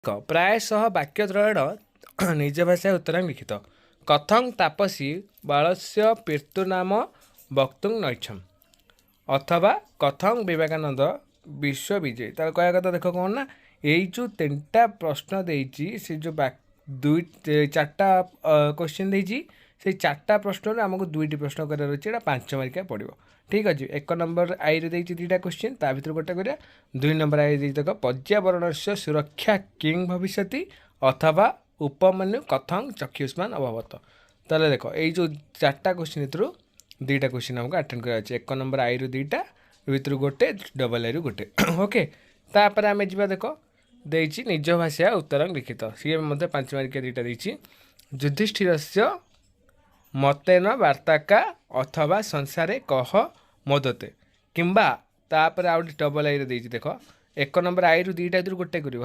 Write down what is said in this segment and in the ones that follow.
प्रायशः वाक्यत्रयेण निज भाषा उत्तरं लिखित कथं तापसी बालस्य पितृनाम वक्तुं नैच्छम् अथवा कथं विवेकानंद विश्वविजयी तार कह कथा देख कौन ना यही जो 3टा प्रश्न देती से जो दुई 4टा क्वेश्चन देती से 4टा प्रश्न आमको 2टी प्रश्न करार अच्छे 5 मार्किया पड़ो। ठीक अच्छे 1 नंबर आई रे 2टा क्वेश्चन ता भर गोटे करा 2 नंबर आई देख पर्यावरण से सुरक्षा किंग भविष्य अथवा उपमन्यु कथं चक्षुष्मान अभवत। ताले देख यही जो 4टा क्वेश्चन भर 2टा क्वेश्चन आमको अटेंड करा 1 नंबर आई रू 2टा भर गोटे डबल आई रू गोटे ओके। तापर आम जा देख देती निज भाषा उत्तर लिखित सी 5 मार्किया 2टा देती युधिष्ठिर से मतेन वार्ताका अथवा संसारे कह मोदते किंबा तापर आउ डबल आई देती देख 1 नंबर आई रू 2टा भर गोटे कर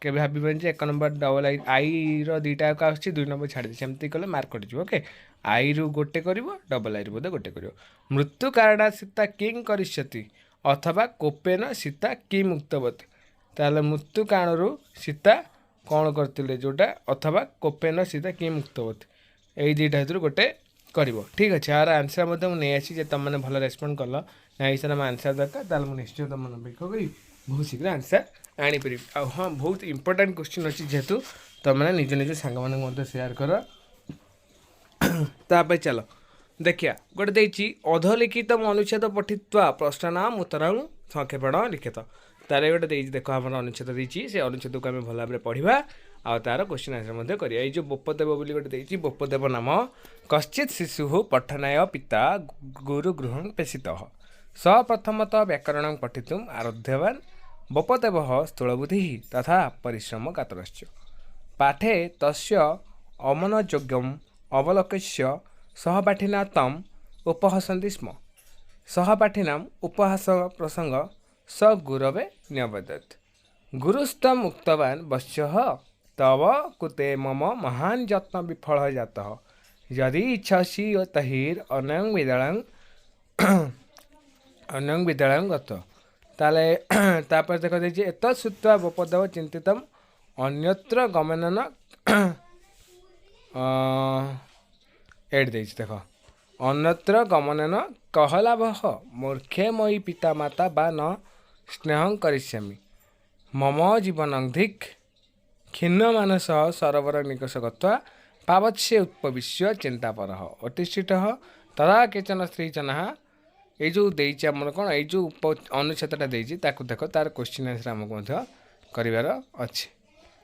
के भावन 1 नंबर डबल आई रो 2टा का 2 नंबर छाड़ी सेमती कले मार्क कट ओके। आई रू गोटे कर डबल आई रू बोधे गोटे कर मृत्यु कारण सीता किंग करिष्यति अथवा कोपेन सीता कि मुक्तवती ताले मृत्यु कारण सीता कौन करते जोटा अथवा कोपेन सीता कि मुक्तवती यही 2टा भर गोटे कर। ठीक अच्छे यार आंसर नहीं आसी तुम मैंने भल रेस्पॉन्ड कल ना सर आम आंसर दरकार मुझे निश्चय तुम अपेक्षा करी बहुत शीघ्र आंसर आनीपर हाँ बहुत इंपोर्टाट क्वेश्चन अच्छी जेहेतु तुम मैंने निज निज सांग सेयार कर। ताप चलो देखिया गोटे देती अधलिखित अनुच्छेद पठित्वा प्रश्नानाम उत्तर संक्षेपण लिखित तार गोटे देती देख आम अनुच्छेद देती से अनुच्छेद को आम भल भाव पढ़ा आ तार क्वेश्चन आंसर करिया। जो बोपदेव बोली गोटे देती बोपदेव नाम कश्चित् शिशु पठनाय पिता गुरुगृहं प्रेषितः स प्रथमतः व्याकरणं पठितुम् आरब्धवान् बोपदेवः स्थूलबुद्धिः तथा परिश्रम कातरश्च पाठे तस्य अमनोयोग्यम् अवलोक्य सहपाठिना तम् उपहसन्ति स्म सहपाठिनाम् उपहास प्रसंग स गुरवे न्यवदत् गुरुस्तम् उक्तवान् वत्सः तव कुते मम महान् यत्न विफल जातः यदि इच्छसि तहिर् अन्यं विद्यालयं गत ताले तापर देख देखिए एत श्रुत्वा बोपदेव चिंतितम् अन्यत्र गमनेन एड देख अन्यत्र गमनेन कह लाभः मूर्खे मयि पिता माता बा न स्नेहं करिष्यामि मम जीवनं धिक् खिन्न मानस सरोवर निकष गत्वा पावत्से उत्पविश्य चिंतापरः अतिष्ठितः तदा केचन स्त्रीजनाः ये जो देती आमर कौन ये जो अनुच्छेदटा देती देख तार क्वेश्चन आंसर आमको करार अच्छे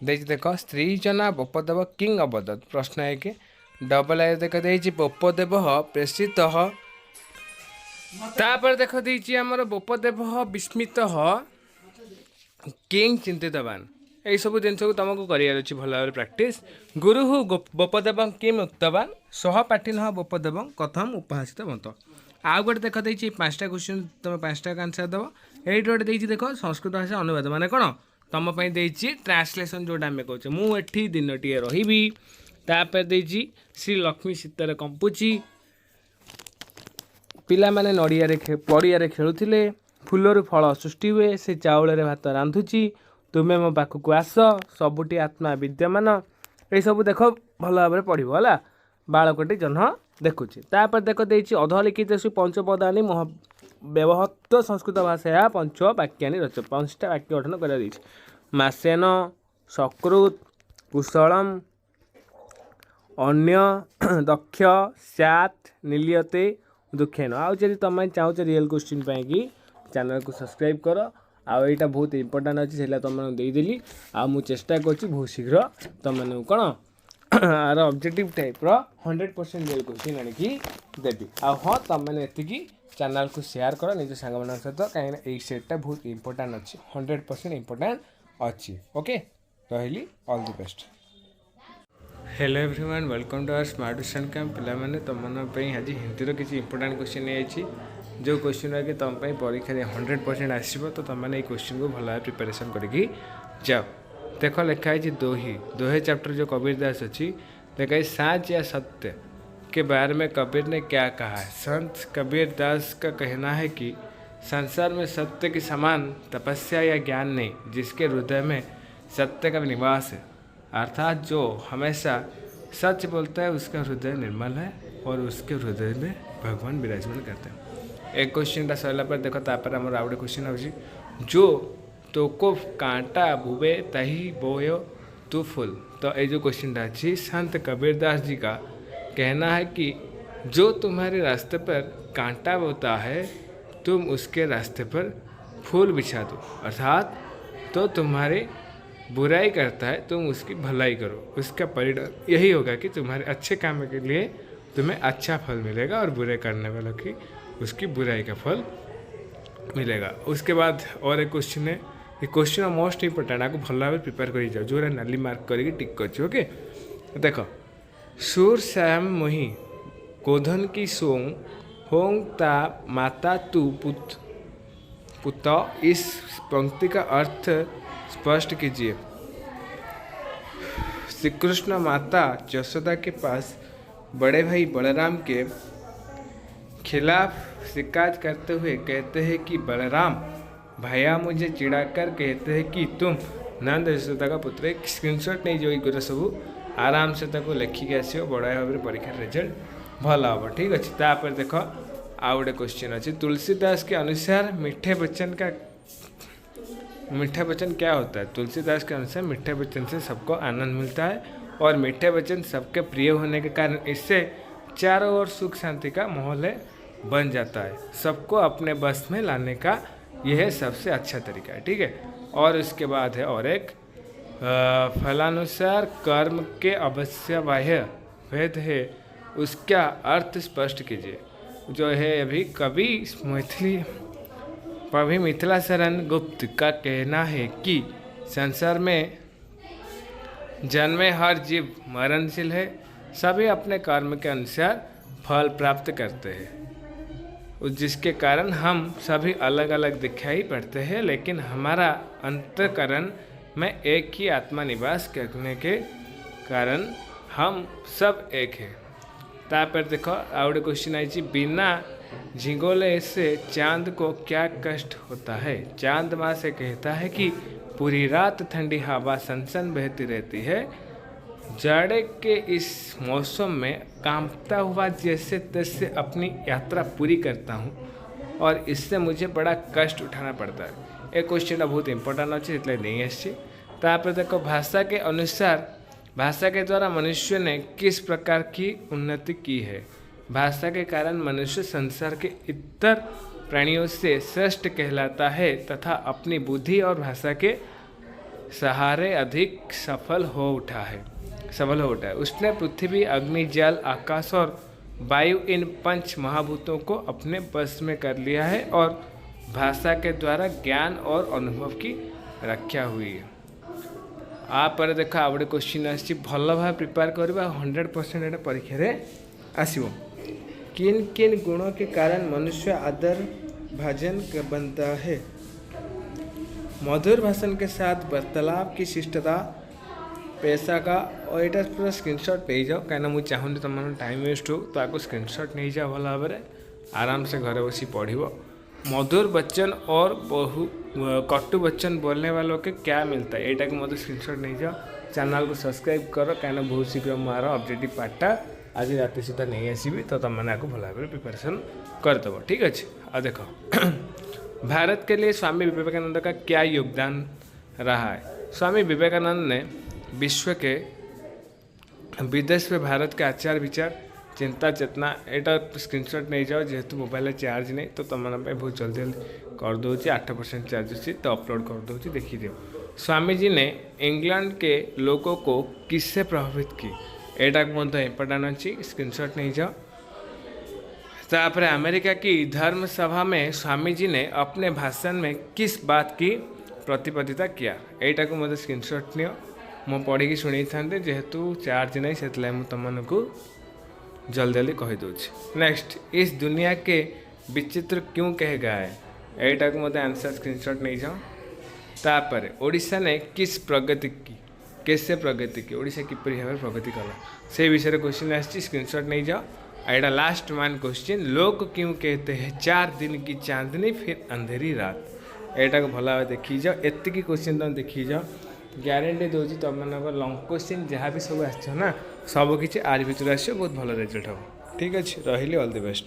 देती देख स्त्रीजना बोपदेव किंग अवदत् प्रश्न 1 डबल आई देख देती बोपदेव प्रेषित तापर देख देती आमर बोपदेव विस्मित किंग चिंतितवान यही सब जिन को तुमको करार भल भाव प्राक्ट गुरु बोपदेव किम उक्तवान सहपाठिन बोपदेव कथम उपहासित बंत आउ गोटे देख देती 5टा क्वेश्चन तुम 5टा का आंसर दब ये गोटे देती देख संस्कृत भाषा अनुवाद माने कौन तुम देती ट्रांसलेसन जोटा आम कहे मुझे दिनटी रही तापर देती श्री लक्ष्मी शीतर कंपुची पिला माने नड़िया पड़िया खेलुले फूलर फल सृष्टि हुए से चाउल भात रांधुची तुम्हें मो पाखक आस सबुटी आत्मा विद्यमान ये सब देख भल भाव पढ़ो है बालकटी जन्ह देखुची तापर देख देती अधलिखित पंचपदानी व्यवहत संस्कृत भाषा पंच वाक्यानि रच 5टा वाक्य गठन कर मासेन सकृत कुशलम अन्य दक्ष सैत् नीलियते दुखेन आउ जब तुम चाहो रियल क्वेश्चन पाई चैनल को सब्सक्राइब कर आउ यहाँ बहुत इंपोर्टाट अच्छे से तुमने देदेली आ मु चेष्टा कर बहुत शीघ्र तुम मैंने कौन are objective type 100% real question आणिकी देवी आ हाँ तुम मैंने एतिकी चैनल को शेयर कर निज सांग सहित कहीं सेटा बहुत इंपोर्टाट अच्छी 100% इंपोर्टाट अच्छी ओके रही all the best. Hello everyone welcome to our smart tuition camp पे तुम आज हिंदी किसी इंपोर्टाट क्वेश्चन नहीं जो क्वेश्चन आगे तुम परीक्षा 100% आसो तो तुमने क्वेश्चन को भल भाव प्रिपेरेसन करके जाओ। देख लिखाई दोहे चैप्टर जो कबीर दास अच्छी लिखाई साँच या सत्य के बारे में कबीर ने क्या कहा है। संत कबीर दास का कहना है कि संसार में सत्य के समान तपस्या या ज्ञान नहीं, जिसके हृदय में सत्य का निवास है, अर्थात जो हमेशा सच बोलता है उसका हृदय निर्मल है और उसके हृदय में भगवान विराजमान करते हैं। एक क्वेश्चन सरला पर देख तापर आम आउ क्वेश्चन हूँ जो तोको कांटा बुबे तही बोयो तू फूल। तो ये जो क्वेश्चन अच्छी संत कबीरदास जी का कहना है कि जो तुम्हारे रास्ते पर कांटा बोता है तुम उसके रास्ते पर फूल बिछा दो, अर्थात तो तुम्हारी बुराई करता है तुम उसकी भलाई करो, उसका परिणाम यही होगा कि तुम्हारे अच्छे काम के लिए तुम्हें अच्छा फल मिलेगा और बुरे करने वालों की उसकी बुराई का फल मिलेगा। उसके बाद और एक क्वेश्चन है, ये क्वेश्चन मोस्ट इंपोर्टेंट, आपको भल भाव प्रिपेयर कर जाओ, जो नाली मार्क करके टिक कर। ओके देख, सुर श्याम मोही गोधन की सोंग होंग ता माता तू पुत। इस पंक्ति का अर्थ स्पष्ट कीजिए। श्री कृष्ण माता यशोदा के पास बड़े भाई बलराम के खिलाफ शिकायत करते हुए कहते हैं कि बलराम भैया मुझे चिढ़ाकर कहते हैं कि तुम नंद यशोदा का पुत्र। एक स्क्रीनशॉट नहीं जो गुरा सब आराम से ताको लिखिक आसो, बड़ा भाव में परीक्षा रिजल्ट भल हम। ठीक अच्छे तापर देख आउ गोटे क्वेश्चन अच्छे, तुलसीदास के अनुसार मीठे वचन क्या होता है। तुलसीदास के अनुसार मीठे वचन से सबको आनंद मिलता है और मीठे वचन सबके प्रिय होने के कारण इससे चारों ओर सुख शांति का माहौल बन जाता है। सबको अपने बस में लाने का यह सबसे अच्छा तरीका है। ठीक है, और उसके बाद है और एक फलानुसार कर्म के अवश्य बाह्य भेद है, उसका अर्थ स्पष्ट कीजिए। जो है अभी कवि मिथिला शरण गुप्त का कहना है कि संसार में जन्मे हर जीव मरणशील है, सभी अपने कर्म के अनुसार फल प्राप्त करते हैं, जिसके कारण हम सभी अलग अलग दिखाई पड़ते हैं, लेकिन हमारा अंतःकरण में एक ही आत्मा निवास करने के कारण हम सब एक हैं। तापर देखो आउट क्वेश्चन आई, बिना झिंगोले से चांद को क्या कष्ट होता है। चांद माँ से कहता है कि पूरी रात ठंडी हवा सनसन बहती रहती है, जाड़े के इस मौसम में कांपता हुआ जैसे तैसे अपनी यात्रा पूरी करता हूँ और इससे मुझे बड़ा कष्ट उठाना पड़ता है। एक क्वेश्चन बहुत इंपोर्टेंट अच्छे इसलिए नहीं आसी। तापर देखो भाषा के अनुसार भाषा के द्वारा मनुष्य ने किस प्रकार की उन्नति की है। भाषा के कारण मनुष्य संसार के इतर प्राणियों से श्रेष्ठ कहलाता है तथा अपनी बुद्धि और भाषा के सहारे अधिक सफल हो उठा है। उसने पृथ्वी, अग्नि, जल, आकाश और वायु इन 5 महाभूतों को अपने बस में कर लिया है और भाषा के द्वारा ज्ञान और अनुभव की रक्षा हुई है। आप पर देखा आउ गोटे क्वेश्चन आसी, भल भाव प्रिपेयर करवा 100% एटा परीक्षा आसो। किन किन गुणों के कारण मनुष्य आदर भाजन बनता है। मधुर भाषण के साथ वार्तालाप की शिष्टता, पैसा का, और यहाँ पूरा स्क्रीनशॉट नहीं जाओ कहीं मुझे चाहूँगी तुम टाइम वेस्ट हो, तो आपको स्क्रीनशॉट नहीं जाओ भल भाव में आराम से घरे बसी पढ़ो। मधुर वचन और कटु वचन बोलने वालों के क्या मिलता है, यहाँ को मतलब स्क्रीनशॉट नहीं जाओ। चैनल को सब्सक्राइब करो कहीं बहुत शीघ्र मार अपडेटिव पार्टा आज राति सुधा नहीं आसबि, तो तुमने आपको भल भाव प्रिपेरेसन करदेव। ठीक अच्छे आ देखो भारत के लिए स्वामी विवेकानंद का क्या योगदान रहा है। स्वामी विवेकानंद ने विश्व के विदेश में भारत के आचार विचार, चिंता, चेतना, यहाँ स्क्रीनशॉट नहीं जाओ जेहेतु मोबाइल चार्ज नहीं, तो तुमने बहुत जल्दी कर दूसरी 8% चार्ज अच्छी, तो अपलोड कर दूसरी देखी दियो। स्वामी जी ने इंग्लैंड के लोगों को किससे प्रभावित की, यहाँ मतलब इंपोर्टेंट अच्छी, स्क्रीनशॉट नहीं जाओ। तापर अमेरिका की धर्म सभा में स्वामी जी ने अपने भाषण में किस बात की प्रतिपादिता किया, यहाँ को मतलब स्क्रीनशॉट नियो। मु पढ़ी शुणी था जेहेतु चार्ज नहीं से तुमको जल्दी जल्दी कहीदे। नेक्स्ट, इस दुनिया के विचित्र क्यों कहे गए, यहाँ को मतलब आंसर स्क्रीनशॉट नहीं जाओ। तापर ओडिशा ने किस प्रगति की, कैसे प्रगति की, ओडिशा किपरि भाव प्रगति कला से विषय क्वेश्चन आसी, स्क्रीनशॉट नहीं जाओ। यहाँ लास्ट वन क्वेश्चन, लोग क्यों कहते हैं 4 दिन की चांदनी फिर अंधेरी रात, यहाँ को भल भाव देखी जाओ। एतिकी क्वेश्चन तुम देखी जाओ, ଗ୍ୟାରେଣ୍ଟି ଦେଉଛି ତୁମମାନଙ୍କ ଲଙ୍ଗ୍ କୋଶ୍ଚିନ୍ ଯାହା ବି ସବୁ ଆସିଛ ନା ସବୁକିଛି ଆରି ଭିତରୁ ଆସିବ ବହୁତ ଭଲ ରେଜଲ୍ଟ ହେବ। ଠିକ୍ ଅଛି ରହିଲି ଅଲ୍ ଦି ବେଷ୍ଟ।